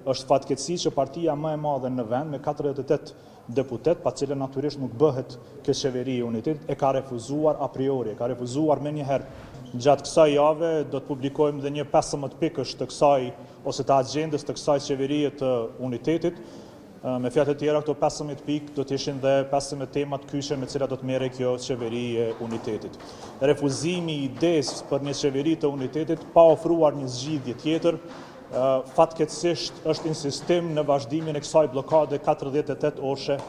Është fatkeqësi që partia më e madhe në vend me 48 deputet, pa cilën natyrisht nuk bëhet kjo qeveri e unitetit, e ka refuzuar a priori, e ka refuzuar me njëherë. Gjatë kësaj jave do të publikojmë dhe një 15 pikësh të kësaj ose të agjendës të kësaj qeverie të unitetit. Me fjalë të tjera, këto 15 pikë do të ishin dhe 15 tema të kyçe me cilat do të merrej kjo qeveri e unitetit. Refuzimi i idesë për një qeveri të unitetit pa ofruar një zgjidhje tjetër, fatkeqësisht është insistim në vazhdimin e kësaj bllokade 48 orëshe.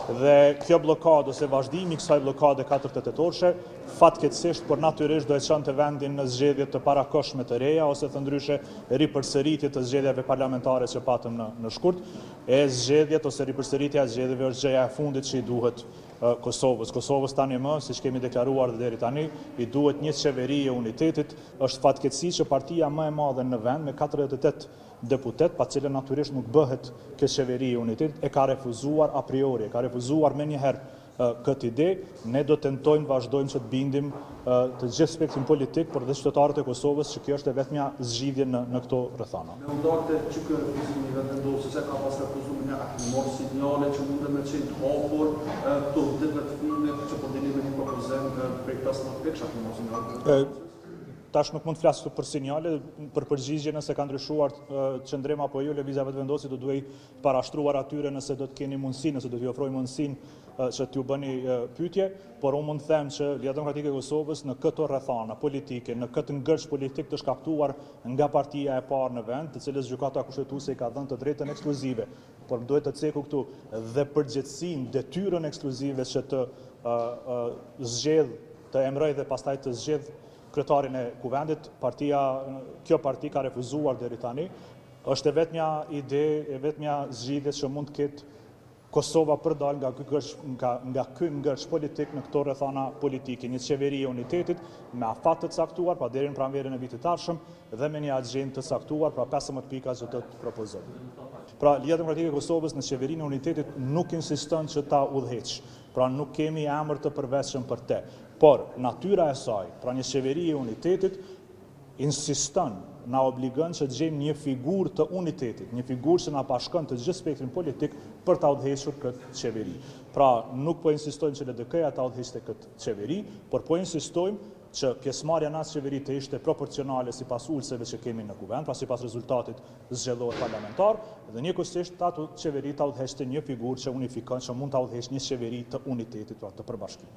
Dhe kjo blokadë ose vazhdimi i kësaj blokade 48 orëshe fatkeqësisht por natyrisht do e çonte vendin në zgjedhje të parakohshme të reja ose të ndryshe ripërsëritje të zgjedhjeve parlamentare që patëm në shkurt, e zgjedhjet ose ripërsëritja e zgjedhjeve është gjëja e fundit që i duhet Kosovës. Kosovës tani më, siç kemi deklaruar dhe deri tani, i duhet një qeveri e unitetit. Është fatkeqësi që partia më e madhe në vend me 48 deputet, pa cilën natyrisht nuk bëhet kjo qeveri e unitetit, e ka refuzuar a priori, e ka refuzuar me njëherë këtë ide. Ne do tentojmë vazhdojmë që të bindim të gjithë spektrin politik, por dhe qytetarët e Kosovës që kjo është e vetmja zgjidhje në këto rrethana. Me ndartë që kjo refuzimi vendosës se ka pas refuzuar një aktimor sinjale që mund me qenë të hapur këto ditëve të fundit që po dini me një propozim prej 15 pikësh aktimor sinjale. Tash nuk mund të flas për sinjale, për përgjigje nëse ka ndryshuar qëndrim apo jo, lëvizja vetëvendosi do duhej parashtruar atyre nëse do të keni mundësi, nëse do t'ju ofroj mundësinë që t'ju bëni pyetje, por unë mund të them që Liga Demokratike e Kosovës në këto rrethana politike, në këtë ngërç politik të shkaktuar nga partia e parë në vend, të cilës gjykata kushtetuese i ka dhënë të drejtën ekskluzive, por duhet të ceku këtu dhe përgjegjësinë, detyrën ekskluzive që të zgjedh, të emëroj dhe pastaj të zgjedh kryetarin e kuvendit. Kjo parti ka refuzuar deri tani. Është e vetmja ide, e vetmja zgjidhje që mund të ketë Kosova për dal nga ky ngërç politik në këto rrethana politike, një qeveri e unitetit me afat të caktuar, pa deri në pranverën e vitit të ardhshëm dhe me një agjendë të caktuar, pra 15 pika që do të propozojmë. Pra, Liga Demokratike e Kosovës në qeverinë e unitetit nuk insiston që ta udhëheq. Pra, nuk kemi emër të përveçëm për te. Por, natyra e saj, pra një qeveri e unitetit, insiston, na obligon që të gjejmë një figurë të unitetit, një figurë që na bashkon të gjithë spektrin politik për ta udhëhequr këtë qeveri. Pra, nuk po insistojmë që LDK-ja ta udhëheqte këtë qeveri, por po insistojmë që pjesëmarrja në atë qeveri të ishte proporcionale sipas ulseve që kemi në kuvend, pra sipas rezultatit zgjedhor parlamentar, dhe njëkohësisht atë qeveri ta udhëheqte një figurë që unifikon, që mund ta udhëheqë një qeveri të unitetit, pra të përbashkimit.